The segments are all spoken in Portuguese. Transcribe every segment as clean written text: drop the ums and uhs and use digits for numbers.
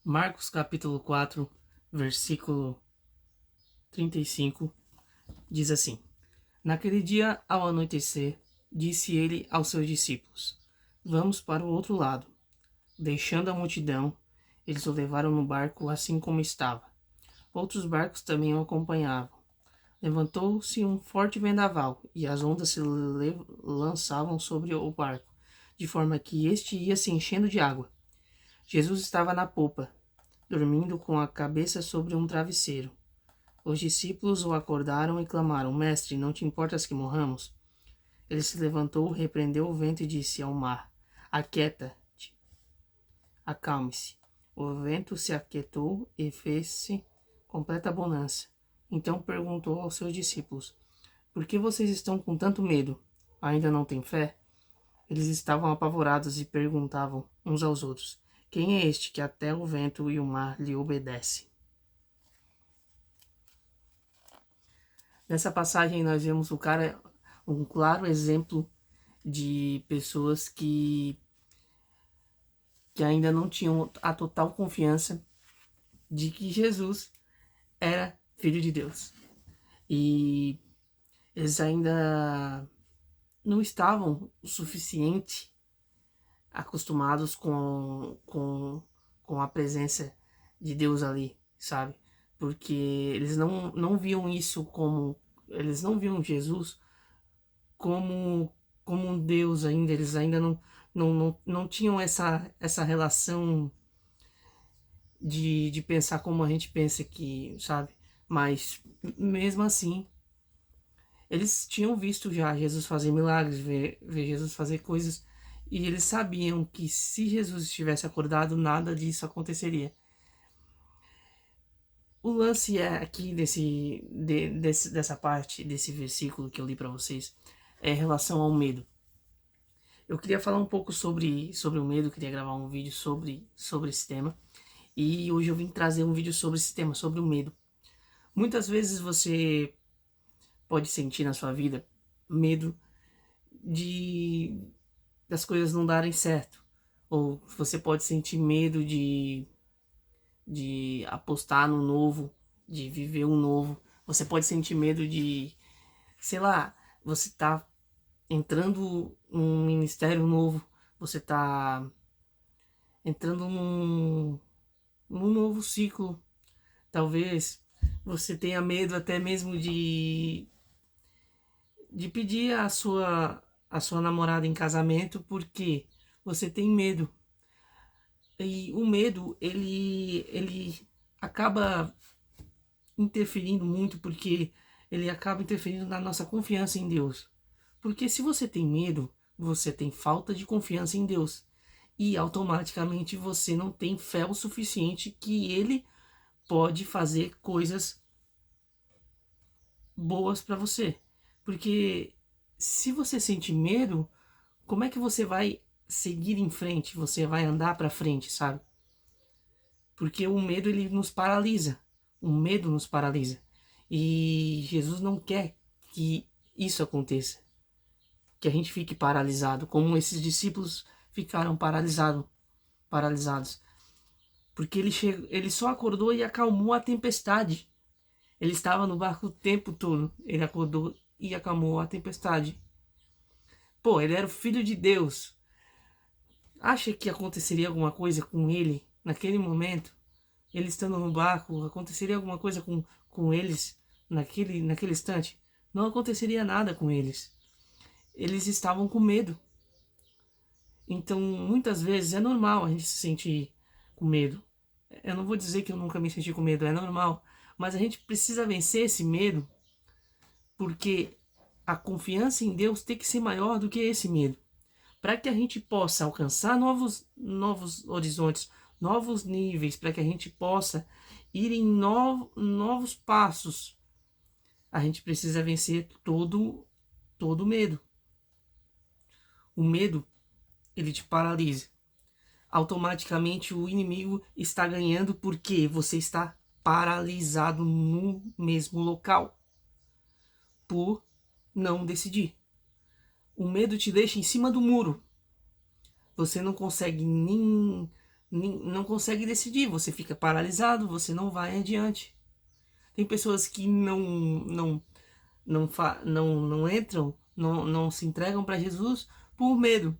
Marcos capítulo 4, versículo 35, diz assim: Naquele dia, ao anoitecer, disse ele aos seus discípulos: Vamos para o outro lado. Deixando a multidão, eles o levaram no barco assim como estava. Outros barcos também o acompanhavam. Levantou-se um forte vendaval, e as ondas se lançavam sobre o barco, de forma que este ia se enchendo de água. Jesus estava na popa, dormindo com a cabeça sobre um travesseiro. Os discípulos o acordaram e clamaram: Mestre, não te importas que morramos? Ele se levantou, repreendeu o vento e disse ao mar: Aquieta-te, acalme-se. O vento se aquietou e fez-se completa bonança. Então perguntou aos seus discípulos: Por que vocês estão com tanto medo? Ainda não têm fé? Eles estavam apavorados e perguntavam uns aos outros: Quem é este que até o vento e o mar lhe obedecem? Nessa passagem nós vemos um claro exemplo de pessoas que ainda não tinham a total confiança de que Jesus era Filho de Deus. E eles ainda não estavam o suficiente acostumados com a presença de Deus ali, sabe? Porque eles não viam isso como... Eles não viam Jesus como um Deus ainda. Eles ainda não tinham essa relação de pensar como a gente pensa aqui, sabe? Mas mesmo assim, eles tinham visto já Jesus fazer milagres, ver Jesus fazer coisas, e eles sabiam que se Jesus estivesse acordado, nada disso aconteceria. O lance é aqui dessa parte, desse versículo que eu li para vocês, é em relação ao medo. Eu queria falar um pouco sobre o medo, queria gravar um vídeo sobre esse tema. E hoje eu vim trazer um vídeo sobre esse tema, sobre o medo. Muitas vezes você pode sentir na sua vida medo de das coisas não darem certo. Ou você pode sentir medo de apostar no novo, de viver um novo. Você pode sentir medo de, sei lá, você tá entrando num ministério novo, você tá entrando num novo ciclo. Talvez você tenha medo até mesmo de pedir a sua namorada em casamento, porque você tem medo. E o medo, ele acaba interferindo muito, porque ele acaba interferindo na nossa confiança em Deus. Porque se você tem medo, você tem falta de confiança em Deus. E automaticamente você não tem fé o suficiente que Ele pode fazer coisas boas para você. Porque se você sente medo, como é que você vai seguir em frente? Você vai andar para frente, sabe? Porque o medo, ele nos paralisa. O medo nos paralisa. E Jesus não quer que isso aconteça, que a gente fique paralisado, como esses discípulos ficaram paralisados. Porque ele só acordou e acalmou a tempestade. Ele estava no barco o tempo todo. Ele acordou e acalmou a tempestade. Pô, ele era o filho de Deus. Acha que aconteceria alguma coisa com ele naquele momento? Ele estando no barco, aconteceria alguma coisa com eles naquele instante? Não aconteceria nada com eles. Eles estavam com medo. Então, muitas vezes é normal a gente se sentir com medo. Eu não vou dizer que eu nunca me senti com medo, é normal. Mas a gente precisa vencer esse medo, porque a confiança em Deus tem que ser maior do que esse medo. Para que a gente possa alcançar novos horizontes, novos níveis, para que a gente possa ir em novos passos, a gente precisa vencer todo medo. O medo, ele te paralisa. Automaticamente o inimigo está ganhando, porque você está paralisado no mesmo local por não decidir. O medo te deixa em cima do muro. Você não consegue não consegue decidir, você fica paralisado, você não vai adiante. Tem pessoas que não entram, não se entregam para Jesus por medo.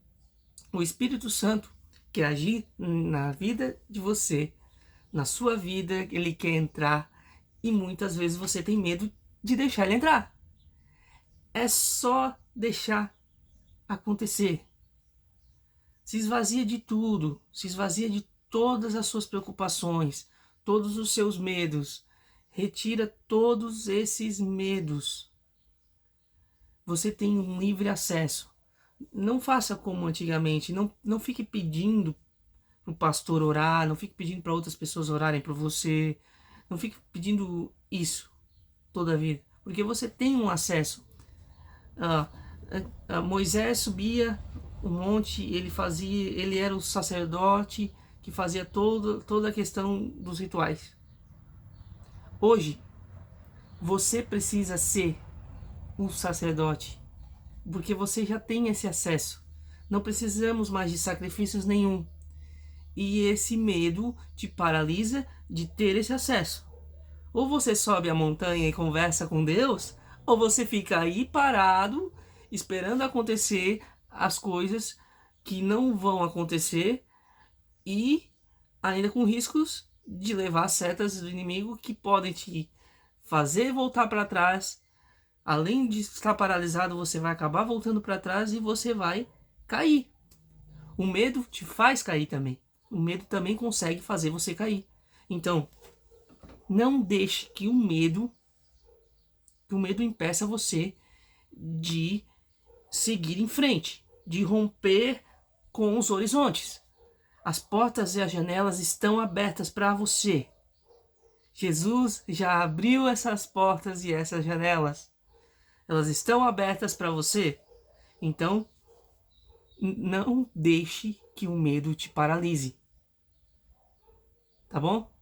O Espírito Santo quer agir na vida de você, na sua vida, ele quer entrar e muitas vezes você tem medo de deixar ele entrar. É só deixar acontecer. Se esvazia de tudo, se esvazia de todas as suas preocupações, todos os seus medos. Retira todos esses medos. Você tem um livre acesso. Não faça como antigamente, não fique pedindo para o pastor orar, não fique pedindo para outras pessoas orarem por você, não fique pedindo isso toda a vida, porque você tem um acesso. Moisés subia o monte, ele era o sacerdote que fazia toda a questão dos rituais. Hoje, você precisa ser o sacerdote, porque você já tem esse acesso. Não precisamos mais de sacrifícios nenhum. E esse medo te paralisa de ter esse acesso. Ou você sobe a montanha e conversa com Deus, ou você fica aí parado, esperando acontecer as coisas que não vão acontecer e ainda com riscos de levar setas do inimigo que podem te fazer voltar para trás. Além de estar paralisado, você vai acabar voltando para trás e você vai cair. O medo te faz cair também. O medo também consegue fazer você cair. Então, não deixe que o medo impeça você de seguir em frente, de romper com os horizontes. As portas e as janelas estão abertas para você. Jesus já abriu essas portas e essas janelas. Elas estão abertas para você. Então, não deixe que o medo te paralise. Tá bom?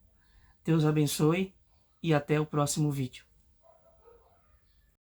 Deus abençoe e até o próximo vídeo.